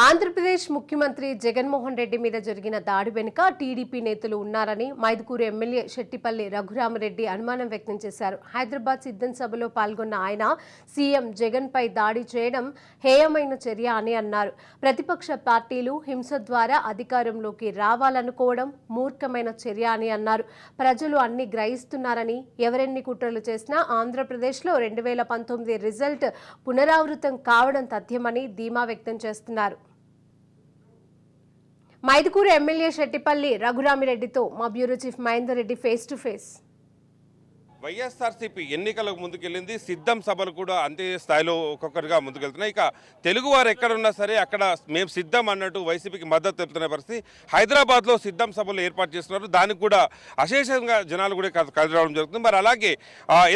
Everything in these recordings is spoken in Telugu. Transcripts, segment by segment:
ఆంధ్రప్రదేశ్ ముఖ్యమంత్రి జగన్మోహన్ రెడ్డి మీద జరిగిన దాడి వెనుక టీడీపీ నేతలు ఉన్నారని మైదుకూరు ఎమ్మెల్యే శెట్టిపల్లి రఘురామరెడ్డి అనుమానం వ్యక్తం చేశారు. హైదరాబాద్ సిద్ధం సభలో పాల్గొన్న ఆయన సీఎం జగన్ పై దాడి చేయడం హేయమైన చర్య అని అన్నారు. ప్రతిపక్ష పార్టీలు హింస ద్వారా అధికారంలోకి రావాలనుకోవడం మూర్ఖమైన చర్య అని అన్నారు. ప్రజలు అన్ని గ్రహిస్తున్నారని, ఎవరెన్ని కుట్రలు చేసినా ఆంధ్రప్రదేశ్లో 2019 రిజల్ట్ పునరావృతం కావడం తథ్యమని ధీమా వ్యక్తం చేస్తున్నారు. మైదుకూరు ఎమ్మెల్యే శెట్టిపల్లి రఘురామిరెడ్డితో మా bureau chief Mahender Reddy face to face. YSRCP ఎన్నికలకు ముందుకెళ్ళింది. సిద్ధం సభలు కూడా అంతే స్థాయిలో ఒక్కొక్కరిగా ముందుకెళ్తున్నాయి. ఇక తెలుగువారు ఎక్కడున్నా సరే అక్కడ మేము సిద్ధం అన్నట్టు వైసీపీకి మద్దతు తెలుపుతున్న పరిస్థితి. హైదరాబాద్లో సిద్ధం సభలు ఏర్పాటు చేస్తున్నారు. దానికి కూడా అశేషంగా జనాలు కూడా కదిలి రావడం జరుగుతుంది. మరి అలాగే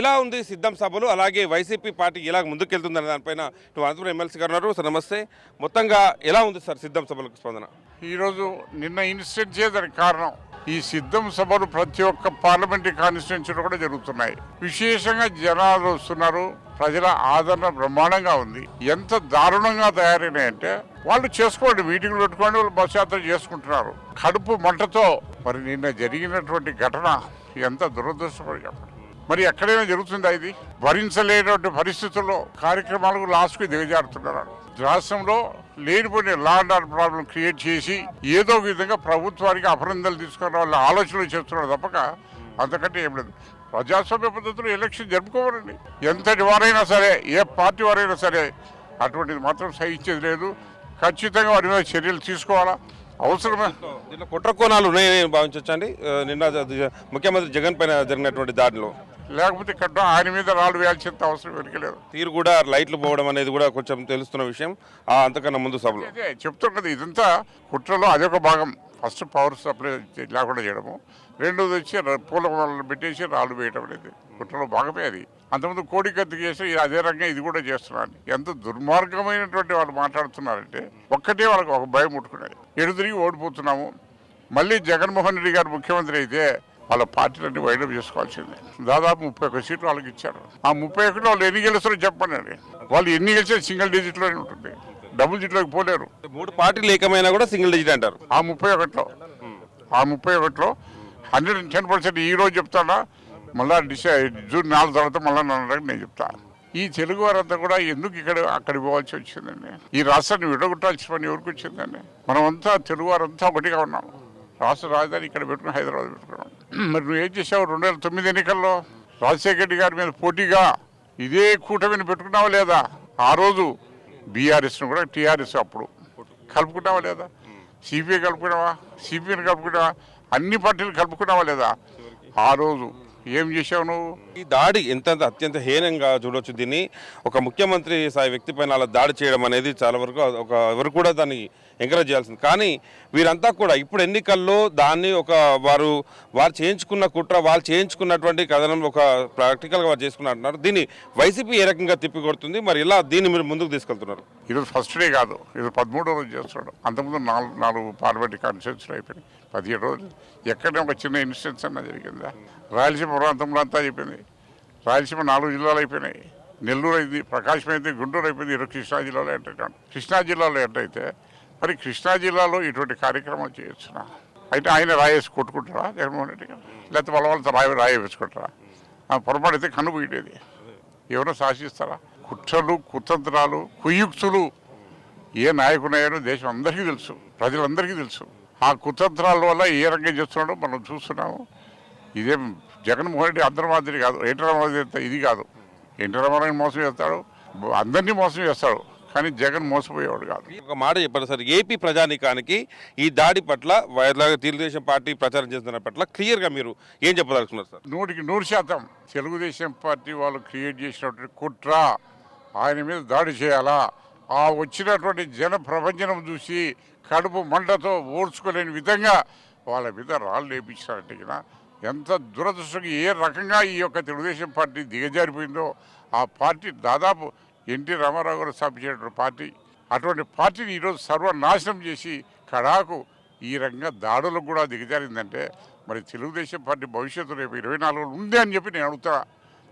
ఎలా ఉంది సిద్ధం సభలు, అలాగే వైసీపీ పార్టీ ఎలా ముందుకెళ్తుందనే దానిపైన ఇటు అనంతపురం ఎమ్మెల్సీ గారు ఉన్నారు. సార్ నమస్తే. మొత్తంగా ఎలా ఉంది సార్ సిద్ధం సభలకు స్పందన? ఈరోజు నిన్న ఇన్సిడెంట్ చేయడానికి కారణం ఈ సిద్ధం సభలు ప్రతి ఒక్క పార్లమెంటరీ కాన్స్టిట్యున్సీలో కూడా జరుగుతున్నాయి. విశేషంగా జనాలు వస్తున్నారు. ప్రజల ఆదరణ బ్రహ్మాండంగా ఉంది. ఎంత దారుణంగా తయారైనాయంటే వాళ్ళు చేసుకోండి, మీటింగ్లు పెట్టుకోండి, వాళ్ళు బస్ యాత్ర చేసుకుంటున్నారు కడుపు మంటతో. మరి నిన్న జరిగినటువంటి ఘటన ఎంత దురదృష్టపడి, మరి ఎక్కడైనా జరుగుతుందా ఇది? భరించలేనటువంటి పరిస్థితుల్లో కార్యక్రమాలకు లాస్ట్కి దిగజారుతున్నారు. రాష్ట్రంలో లేనిపోయిన law and order problem create చేసి ఏదో విధంగా ప్రభుత్వానికి అపరందలు తీసుకున్న వాళ్ళ ఆలోచనలు చేస్తున్నారు తప్పక అంతకంటే ఏం లేదు. ప్రజాస్వామ్య పద్ధతిలో ఎలక్షన్ జరుపుకోవాలండి. ఎంతటి వారైనా సరే, ఏ పార్టీ వారైనా సరే అటువంటిది మాత్రం సహించేది లేదు. ఖచ్చితంగా వారి మీద చర్యలు తీసుకోవాలా. అవసరమే. దీంట్లో కుట్ర కోణాలు ఉన్నాయని భావించండి. నిన్న ముఖ్యమంత్రి జగన్ పైన జరిగినటువంటి దాడిలో లేకపోతే ఇక్కడ ఆయన మీద రాళ్ళు వేయాల్సినంత అవసరం వెనకలేదు. తీరు కూడా లైట్లు పోవడం అనేది కూడా కొంచెం తెలుస్తున్న విషయం. అంతకన్నా ముందు సభలో చెప్తున్నది ఇదంతా కుట్రలో అదొక భాగం. ఫస్ట్ పవర్ సప్లై లేకుండా చేయడము, రెండోది వచ్చి పూల వాళ్ళని పెట్టేసి రాళ్ళు వేయడం అనేది కుట్రలో భాగమే. అది అంతకుముందు కోడికత్తి చేసి అదే రకంగా ఇది కూడా చేస్తున్నారు. ఎంత దుర్మార్గమైనటువంటి వాళ్ళు మాట్లాడుతున్నారంటే ఒక్కటే వాళ్ళకి ఒక భయం ముట్టుకునేది. ఎడు తిరిగి ఓడిపోతున్నాము. మళ్ళీ జగన్మోహన్ రెడ్డి గారు ముఖ్యమంత్రి అయితే వాళ్ళ పార్టీలన్నీ వైడప్ చేసుకోవాల్సిందే. దాదాపు 31 సీట్లు వాళ్ళకి ఇచ్చారు. ఆ 31 వాళ్ళు ఎన్ని గెలుస్తారో చెప్పండి. వాళ్ళు ఎన్ని గెలిచినా సింగిల్ డిజిట్లోనే ఉంటుంది, డబుల్ డిజిట్లోకి పోలేరు. 3 పార్టీలు ఏకమైనా కూడా సింగిల్ డిజిట్ అంటారు. ఆ 31లో 110% ఈ రోజు చెప్తాడా, మళ్ళా జూన్ 4 తర్వాత మళ్ళీ నేను చెప్తాను. ఈ తెలుగు వారంతా కూడా ఎందుకు అక్కడికి పోవాల్సి వచ్చిందండి? ఈ రాష్ట్రాన్ని విడగొట్టాల్సిన పని ఎవరికి వచ్చిందండి? మనమంతా తెలుగు వారంతా ఒకటిగా ఉన్నాము. రాష్ట్ర రాజధాని ఇక్కడ పెట్టుకుని హైదరాబాద్ పెట్టుకున్నాం. మరి నువ్వు ఏం చేసావు? 2009 ఎన్నికల్లో రాజశేఖర రెడ్డి గారి మీద పోటీగా ఇదే కూటమిని పెట్టుకున్నావా లేదా? ఆ రోజు బీఆర్ఎస్ను కూడా టీఆర్ఎస్ అప్పుడు కలుపుకున్నావా లేదా? సిపిఐ కలుపుకున్నావా? సిపిఐని కలుపుకున్నావా? అన్ని పార్టీలు కలుపుకున్నావా లేదా? ఆ రోజు ఏం చేసావు నువ్వు? ఈ దాడి అత్యంత హీనంగా చూడవచ్చు. దీన్ని ఒక ముఖ్యమంత్రి స్థాయి వ్యక్తి పైన అలా దాడి చేయడం అనేది చాలా వరకు ఎవరు కూడా దాన్ని ఎంకరేజ్ చేయాల్సింది. కానీ వీరంతా కూడా ఇప్పుడు ఎన్నికల్లో దాన్ని వారు చేయించుకున్న కుట్ర, వాళ్ళు చేయించుకున్నటువంటి కథనం ఒక ప్రాక్టికల్గా వారు చేసుకున్నట్టున్నారు. దీన్ని వైసీపీ ఏ రకంగా తిప్పికొడుతుంది? మరి ఇలా దీన్ని మీరు ముందుకు తీసుకెళ్తున్నారు? ఈరోజు ఫస్ట్ డే కాదు, ఇది 13వ రోజు చేస్తున్నాడు. అంతకుముందు 4 పార్లమెంటరీ కాన్స్టిట్యూన్సీలు అయిపోయినాయి. 17 రోజులు ఎక్కడైనా ఒక చిన్న ఇన్సిడెన్స్ అన్నా జరిగిందా? రాయలసీమ ప్రాంతంలో అంతా అయిపోయింది. రాయలసీమ 4 జిల్లాలు అయిపోయినాయి. నెల్లూరు అయింది, ప్రకాశం అయితే, గుంటూరు అయిపోయింది. ఈరోజు కృష్ణా జిల్లాలో ఎంటర్. కృష్ణా జిల్లాలో ఎంటర్ అయితే మరి కృష్ణా జిల్లాలో ఇటువంటి కార్యక్రమాలు చేయొచ్చునా? అయితే ఆయన రాయేసి కొట్టుకుంటారా జగన్మోహన్ రెడ్డి గారు? లేకపోతే వాళ్ళతో రాయి వేసుకుంటారా? పొరపాటు అయితే కన్ను పోయేది. ఎవరో శాసిస్తారా? కుట్రలు, కుతంత్రాలు, కుయుక్తులు ఏ నాయకున్నాయో దేశం అందరికీ తెలుసు, ప్రజలందరికీ తెలుసు. ఆ కుతంత్రాల వల్ల ఏ రకంగా చేస్తున్నాడో మనం చూస్తున్నాము. ఇదేం జగన్మోహన్ రెడ్డి అందరి మాదిరి కాదు, ఎన్టీ రామారావు ఇది కాదు. ఎన్టీ రామారావు మోసం చేస్తాడు, అందరినీ మోసం చేస్తాడు, కానీ జగన్ మోసపోయేవాడు కాదు. ఒక మాట చెప్పారు సార్, ఏపీ ప్రజానీకానికి ఈ దాడి పట్ల తెలుగుదేశం పార్టీ ప్రచారం చేస్తున్న పట్ల క్లియర్గా మీరు ఏం చెప్పదలుచుకున్నారు సార్? 100% తెలుగుదేశం పార్టీ వాళ్ళు క్రియేట్ చేసినటువంటి కుట్ర, ఆయన మీద దాడి చేయాలా, ఆ వచ్చినటువంటి జన ప్రపంచం చూసి కడుపు మంటతో ఓడ్చుకోలేని విధంగా వాళ్ళ మీద రాళ్ళు లేపించారంటే ఎంత దురదృష్టంగా ఏ రకంగా ఈ యొక్క తెలుగుదేశం పార్టీ దిగజారిపోయిందో. ఆ పార్టీ దాదాపు ఎన్టీ రామారావు గారు స్థాపించేటువంటి పార్టీ, అటువంటి పార్టీని ఈరోజు సర్వనాశనం చేసి కడాకు ఈ రకంగా దాడులకు కూడా దిగజారిందంటే మరి తెలుగుదేశం పార్టీ భవిష్యత్తు రేపు 24 ఉంది అని చెప్పి నేను అడుగుతా.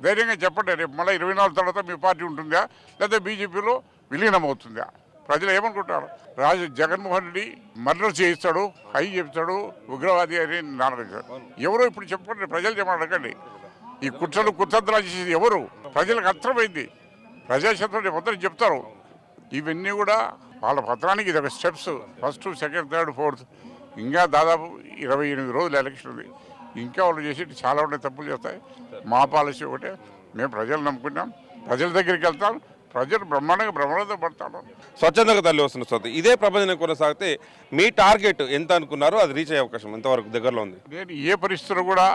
ధైర్యంగా చెప్పండి, రేపు మళ్ళీ 24 తర్వాత మీ పార్టీ ఉంటుందా, లేదా బీజేపీలో విలీనం అవుతుందా? ప్రజలు ఏమనుకుంటారు? జగన్మోహన్ రెడ్డి మర్డర్ చేయిస్తాడు, హై చెప్తాడు, ఉగ్రవాది అని నాలుగు ఎవరో ఇప్పుడు చెప్పండి, ప్రజలు చెప్పండి అడగండి. ఈ కుట్రద్రాలు చేసేది ఎవరు? ప్రజలకు అర్థమైంది. ప్రజాక్షేత్రంలో మొత్తం చెప్తారు. ఇవన్నీ కూడా వాళ్ళ పత్రానికి ఇది ఒక steps. First, second, third, fourth, ఇంకా దాదాపు 28 రోజులు ఎలక్షన్ ఉంది. ఇంకా వాళ్ళు చేసేది చాలా ఉన్నాయి, తప్పులు చేస్తాయి. మా పాలసీ ఒకటే, మేము ప్రజలు నమ్ముకున్నాం, ప్రజల దగ్గరికి వెళ్తాం, ప్రజలు బ్రహ్మాండంగా పడతాడు. స్వచ్ఛందంగా తల్లి వస్తున్న స్వత ఇదే ప్రపంచం కొనసాగితే మీ టార్గెట్ ఎంత అనుకున్నారో అది రీచ్ అయ్యే అవకాశం ఎంతవరకు దగ్గరలో ఉంది? నేను ఏ పరిస్థితుల్లో కూడా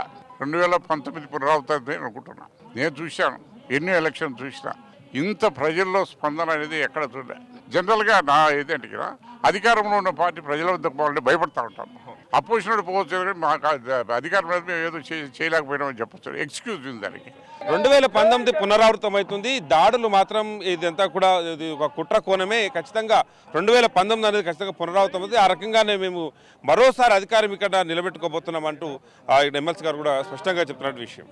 2019 పునరావృతం అనుకుంటున్నా. నేను చూశాను, ఎన్నో ఎలక్షన్ చూసినా, ఇంత ప్రజల్లో స్పందన అనేది ఎక్కడ చూడలే. జనరల్గా నా ఏదంటే కదా, అధికారంలో ఉన్న పార్టీ ప్రజల వద్దకు పోవాలంటే భయపడతా ఉంటాం. అపోజిషన్ పోవచ్చు, కానీ మాకు అధికారం మీద మేము ఏదో చేయలేకపోయినామని చెప్పచ్చు. ఎక్స్క్యూజ్ ఉంది దానికి. 2019 పునరావృతం అవుతుంది. దాడులు మాత్రం ఇదంతా కూడా ఇది ఒక కుట్ర కోణమే. ఖచ్చితంగా 2019 అనేది ఖచ్చితంగా పునరావృతం అవుతుంది. ఆ రకంగానే మేము మరోసారి అధికారం ఇక్కడ నిలబెట్టుకోబోతున్నాం అంటూ ఎమ్మెల్సీ గారు కూడా స్పష్టంగా చెప్తున్న విషయం.